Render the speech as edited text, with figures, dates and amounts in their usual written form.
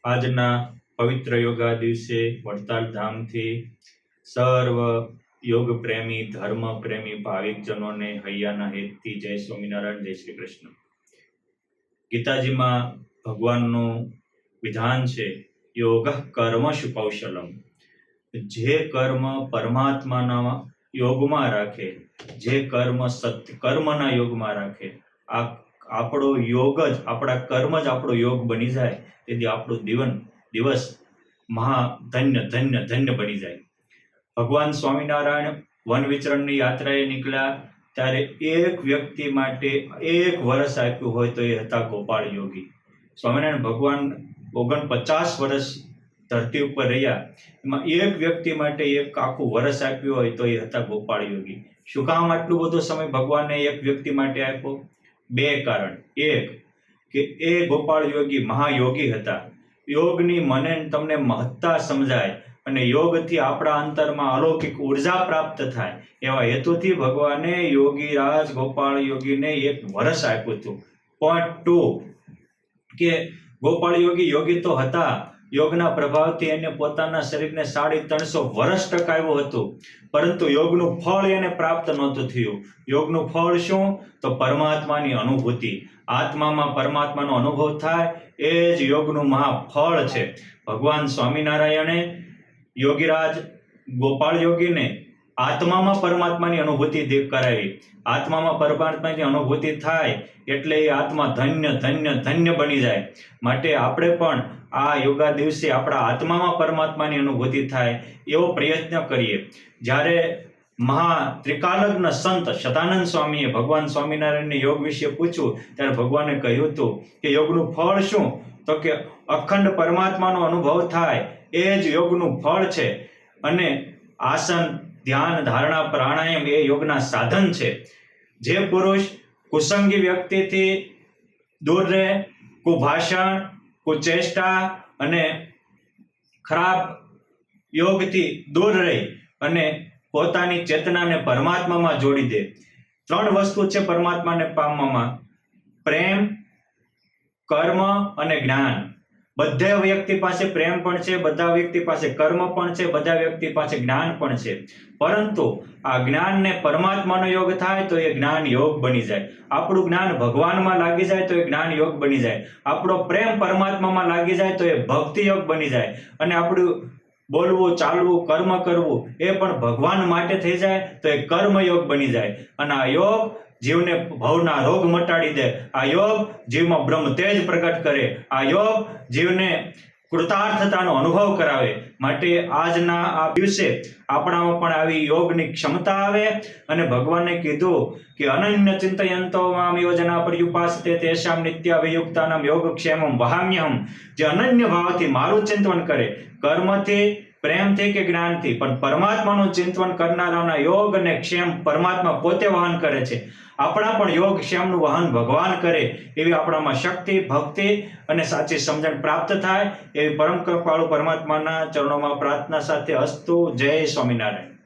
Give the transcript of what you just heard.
આજના પવિત્ર યોગા દિવસે વડતાલ ધામથી સર્વ યોગ પ્રેમી ધર્મ પ્રેમી ભાવિકજનોને હૈયાના હેતથી જય સ્વામિનારાયણ, જય શ્રી કૃષ્ણ। ગીતાજીમાં ભગવાનનું વિધાન છે, યોગ કર્મશુ કૌશલમ। જે કર્મ પરમાત્માના યોગમાં રાખે, જે કર્મ સત્ય કર્મના યોગમાં રાખે, આપણો યોગ જ આપણા કર્મ જ આપણો યોગ બની જાય, તેથી આપણું દિવસ મહા ધન્ય ધન્ય ધન્ય બની જાય। ભગવાન સ્વામિનારાયણ વન વિચરણની યાત્રાએ નીકળ્યા ત્યારે એક વ્યક્તિ માટે 1 વર્ષ આપ્યું હોય તો એ હતા ગોપાળ યોગી। સ્વામિનારાયણ ભગવાન 49 વર્ષ ધરતી ઉપર રહ્યા, એમાં એક વ્યક્તિ માટે એક આખું વર્ષ આપ્યું હોય તો એ હતા ગોપાળ યોગી। શું કામ આટલું બધો સમય ભગવાને એક વ્યક્તિ માટે આપ્યો? 2 કારણ। એક કે એ ગોપાળ યોગી મહાયોગી હતા। યોગની મને તમને મહત્તા સમજાય અને યોગથી આપણા અંતરમાં અલૌકિક ઉર્જા પ્રાપ્ત થાય, એવા હેતુથી ભગવાને યોગીરાજ ગોપાળ યોગીને 1 વર્ષ આપ્યું હતું। પોઈન્ટ 2 કે ગોપાળ યોગી તો હતા, યોગના પ્રભાવથી એને પોતાના શરીરને 350 વર્ષ ટકાવ્યું હતું, પરંતુ યોગનું ફળ એને પ્રાપ્ત નહોતું થયું। યોગનું ફળ શું? તો પરમાત્માની અનુભૂતિ, આત્મામાં પરમાત્માનો અનુભવ થાય, એ જ યોગનું મહાફળ છે। ભગવાન સ્વામિનારાયણે યોગીરાજ ગોપાળ યોગીને આત્મામાં પરમાત્માની અનુભૂતિ કરાવી। આત્મામાં પરમાત્માની અનુભૂતિ થાય એટલે એ આત્મા ધન્ય ધન્ય ધન્ય બની જાય। માટે આપણે પણ આ યોગા દિવસે આપણા આત્મામાં પરમાત્માની અનુભૂતિ થાય એવો પ્રયત્ન કરીએ। જ્યારે ત્રિકાલજ્ઞ સંત સદાનંદ સ્વામીએ ભગવાન સ્વામિનારાયણને યોગ વિશે પૂછ્યું ત્યારે ભગવાને કહ્યું હતું કે યોગનું ફળ શું? તો કે અખંડ પરમાત્માનો અનુભવ થાય, એ જ યોગનું ફળ છે। અને આસન, ધ્યાન, ધારણા, પ્રાણાયામ એ યોગના સાધન છે। જે પુરુષ કુસંગી વ્યક્તિથી દૂર રહે, કુભાષણ, કુચેષ્ટા અને ખરાબ યોગથી દૂર રહી અને પોતાની ચેતનાને પરમાત્મામાં જોડી દે। 3 વસ્તુ છે પરમાત્માને પામવામાં: પ્રેમ, કર્મ અને જ્ઞાન। બધા વ્યક્તિ પાસે પ્રેમ પણ છે, બધા વ્યક્તિ પાસે કર્મ પણ છે, બધા વ્યક્તિ પાસે જ્ઞાન પણ છે, પરંતુ આ જ્ઞાનને પરમાત્માનો યોગ થાય તો એ જ્ઞાન યોગ બની જાય। આપણું જ્ઞાન ભગવાનમાં લાગી જાય તો એ જ્ઞાન યોગ બની જાય। આપણો પ્રેમ પરમાત્મામાં લાગી જાય તો એ ભક્તિ યોગ બની જાય। અને આપણું બોલવું, ચાલવું, કર્મ કરવું એ પણ ભગવાન માટે થઈ જાય તો એ કર્મ યોગ બની જાય। અને આ યોગ જીવને ભવના રોગ મટાડી દે। આ યોગ જીવમાં બ્રહ્મ તેજ પ્રગટ કરે। આ યોગ જીવને કૃતાર્થતાનો અનુભવ કરાવે। માટે આજના આ દિવસે આપણામાં પણ આવી યોગની ક્ષમતા આવે અને ભગવાને કીધું કે અનન્ય ચિંતયંતો મામ યોજના પર્યુપાસતે તેષામ નિત્યાભિયુક્તાનામ યોગક્ષેમમ વહામ્યહમ। જે અનન્ય ભાવથી મારું ચિંતન કરે, કર્મથી, પ્રેમથી કે જ્ઞાનથી, પણ પરમાત્માનું ચિંતન કરનારાના યોગ અને ક્ષેમ પરમાત્મા પોતે વહન કરે છે। આપણા પણ યોગ ક્ષેમનું વહન ભગવાન કરે એવી આપણામાં શક્તિ, ભક્તિ અને સાચી સમજણ પ્રાપ્ત થાય એવી પરમ કૃપાળુ પરમાત્માના ચરણોમાં પ્રાર્થના સાથે અસ્તુ। જય સ્વામિનારાયણ।